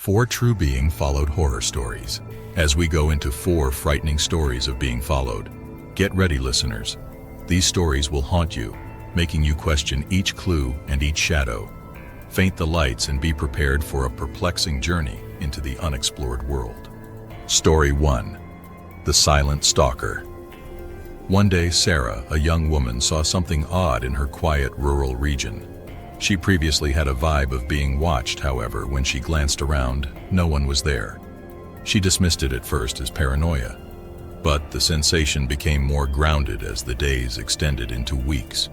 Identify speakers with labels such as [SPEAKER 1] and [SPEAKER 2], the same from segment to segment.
[SPEAKER 1] 4 true being followed horror stories. As we go into 4 frightening stories of being followed, get ready, listeners. These stories will haunt you, making you question each clue and each shadow. Faint the lights and be prepared for a perplexing journey into the unexplored world. Story 1. The Silent Stalker. One day, Sarah, a young woman, saw something odd in her quiet rural region. She previously had a vibe of being watched, however, when she glanced around, no one was there. She dismissed it at first as paranoia, but the sensation became more grounded as the days extended into weeks.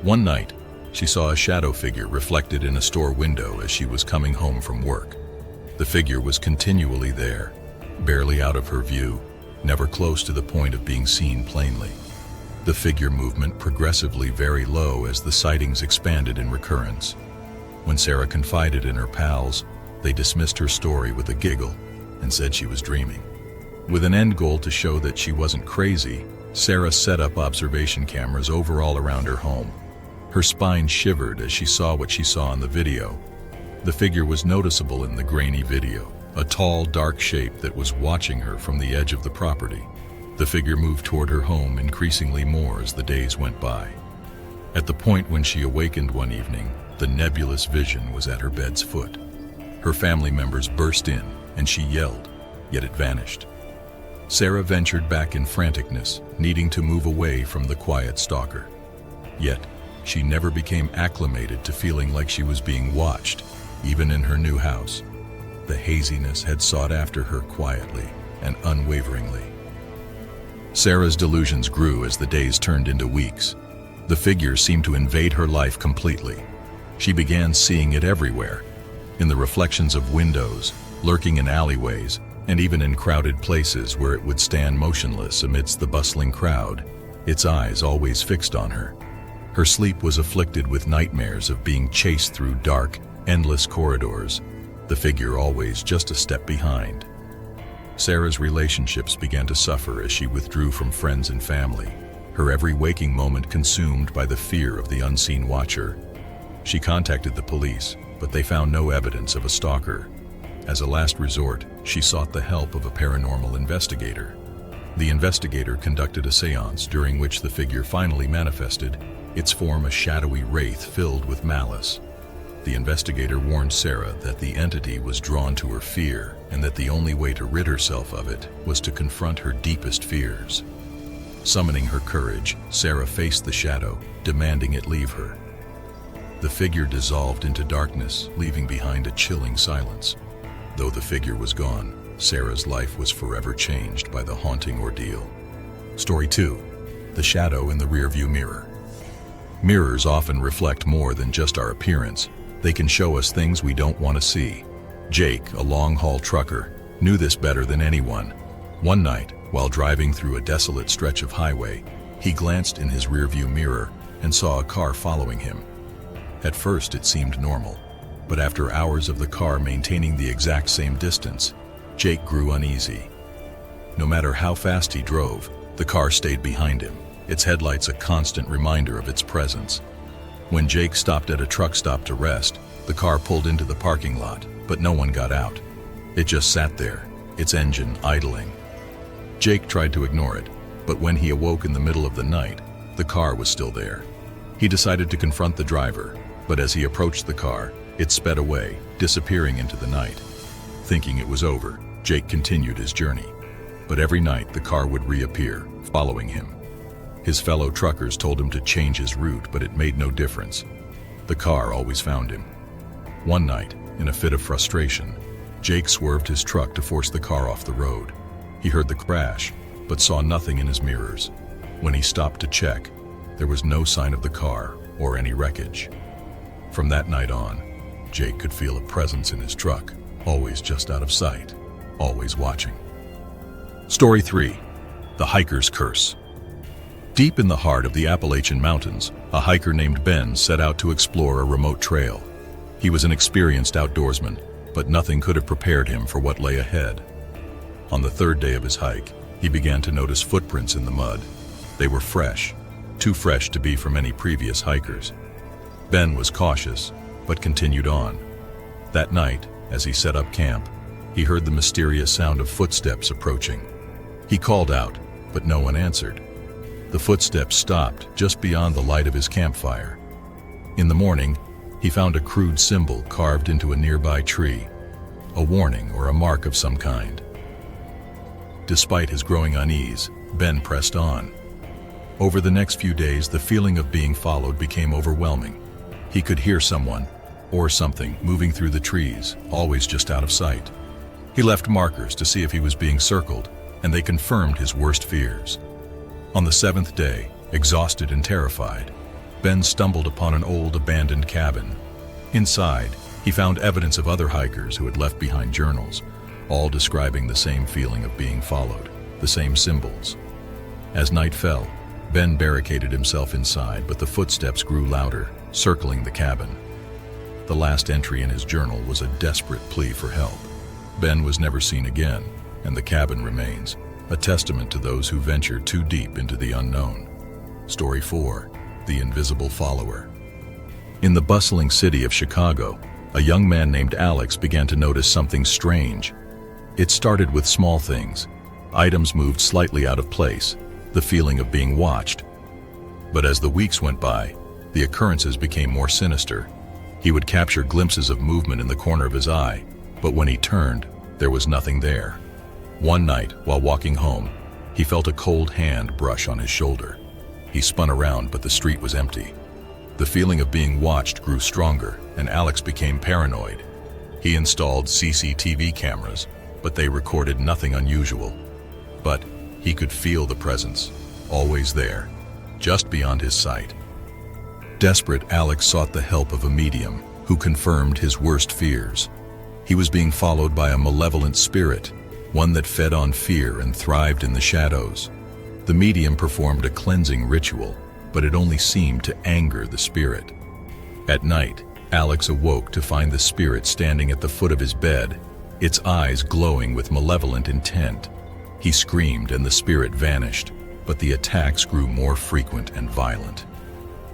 [SPEAKER 1] One night, she saw a shadow figure reflected in a store window as she was coming home from work. The figure was continually there, barely out of her view, never close to the point of being seen plainly. The figure movement progressively very low as the sightings expanded in recurrence. When Sarah confided in her pals, they dismissed her story with a giggle and said she was dreaming. With an end goal to show that she wasn't crazy, Sarah set up observation cameras all around her home. Her spine shivered as she saw what she saw in the video. The figure was noticeable in the grainy video, a tall, dark shape that was watching her from the edge of the property. The figure moved toward her home increasingly more as the days went by. At the point when she awakened one evening, the nebulous vision was at her bed's foot. Her family members burst in, and she yelled, yet it vanished. Sarah ventured back in franticness, needing to move away from the quiet stalker. Yet, she never became acclimated to feeling like she was being watched, even in her new house. The haziness had sought after her quietly and unwaveringly. Sarah's delusions grew as the days turned into weeks. The figure seemed to invade her life completely. She began seeing it everywhere, in the reflections of windows, lurking in alleyways, and even in crowded places where it would stand motionless amidst the bustling crowd, its eyes always fixed on her. Her sleep was afflicted with nightmares of being chased through dark, endless corridors, the figure always just a step behind. Sarah's relationships began to suffer as she withdrew from friends and family, her every waking moment consumed by the fear of the unseen watcher. She contacted the police, but they found no evidence of a stalker. As a last resort, she sought the help of a paranormal investigator. The investigator conducted a séance during which the figure finally manifested, its form a shadowy wraith filled with malice. The investigator warned Sarah that the entity was drawn to her fear and that the only way to rid herself of it was to confront her deepest fears. Summoning her courage, Sarah faced the shadow, demanding it leave her. The figure dissolved into darkness, leaving behind a chilling silence. Though the figure was gone, Sarah's life was forever changed by the haunting ordeal. Story 2. The Shadow in the Rearview Mirror. Mirrors often reflect more than just our appearance. They can show us things we don't want to see. Jake, a long-haul trucker, knew this better than anyone. One night, while driving through a desolate stretch of highway, he glanced in his rearview mirror and saw a car following him. At first it seemed normal, but after hours of the car maintaining the exact same distance, Jake grew uneasy. No matter how fast he drove, the car stayed behind him, its headlights a constant reminder of its presence. When Jake stopped at a truck stop to rest, the car pulled into the parking lot, but no one got out. It just sat there, its engine idling. Jake tried to ignore it, but when he awoke in the middle of the night, the car was still there. He decided to confront the driver, but as he approached the car, it sped away, disappearing into the night. Thinking it was over, Jake continued his journey. But every night the car would reappear, following him. His fellow truckers told him to change his route, but it made no difference. The car always found him. One night, in a fit of frustration, Jake swerved his truck to force the car off the road. He heard the crash, but saw nothing in his mirrors. When he stopped to check, there was no sign of the car or any wreckage. From that night on, Jake could feel a presence in his truck, always just out of sight, always watching. Story 3. The Hiker's Curse. Deep in the heart of the Appalachian Mountains, a hiker named Ben set out to explore a remote trail. He was an experienced outdoorsman, but nothing could have prepared him for what lay ahead. On the 3rd day of his hike, he began to notice footprints in the mud. They were fresh, too fresh to be from any previous hikers. Ben was cautious, but continued on. That night, as he set up camp, he heard the mysterious sound of footsteps approaching. He called out, but no one answered. The footsteps stopped just beyond the light of his campfire. In the morning, he found a crude symbol carved into a nearby tree, a warning or a mark of some kind. Despite his growing unease, Ben pressed on. Over the next few days, the feeling of being followed became overwhelming. He could hear someone, or something, moving through the trees, always just out of sight. He left markers to see if he was being circled, and they confirmed his worst fears. On the seventh day, exhausted and terrified, Ben stumbled upon an old abandoned cabin. Inside, he found evidence of other hikers who had left behind journals, all describing the same feeling of being followed, the same symbols. As night fell, Ben barricaded himself inside, but the footsteps grew louder, circling the cabin. The last entry in his journal was a desperate plea for help. Ben was never seen again, and the cabin remains, a testament to those who venture too deep into the unknown. Story 4. The Invisible Follower. In the bustling city of Chicago, a young man named Alex began to notice something strange. It started with small things. Items moved slightly out of place, the feeling of being watched. But as the weeks went by, the occurrences became more sinister. He would capture glimpses of movement in the corner of his eye, but when he turned, there was nothing there. One night, while walking home, he felt a cold hand brush on his shoulder. He spun around, but the street was empty. The feeling of being watched grew stronger, and Alex became paranoid. He installed CCTV cameras, but they recorded nothing unusual. But he could feel the presence, always there, just beyond his sight. Desperate, Alex sought the help of a medium who confirmed his worst fears. He was being followed by a malevolent spirit, one that fed on fear and thrived in the shadows. The medium performed a cleansing ritual, but it only seemed to anger the spirit. At night, Alex awoke to find the spirit standing at the foot of his bed, its eyes glowing with malevolent intent. He screamed and the spirit vanished, but the attacks grew more frequent and violent.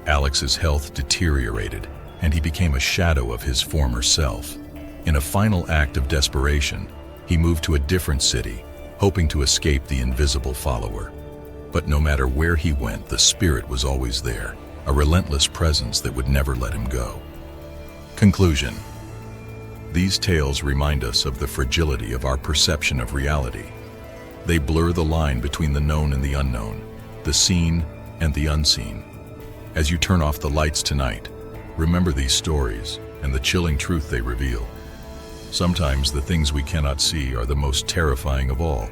[SPEAKER 1] Alex's health deteriorated, and he became a shadow of his former self. In a final act of desperation, he moved to a different city, hoping to escape the invisible follower. But no matter where he went, the spirit was always there, a relentless presence that would never let him go. Conclusion. These tales remind us of the fragility of our perception of reality. They blur the line between the known and the unknown, the seen and the unseen. As you turn off the lights tonight, remember these stories and the chilling truth they reveal. Sometimes the things we cannot see are the most terrifying of all.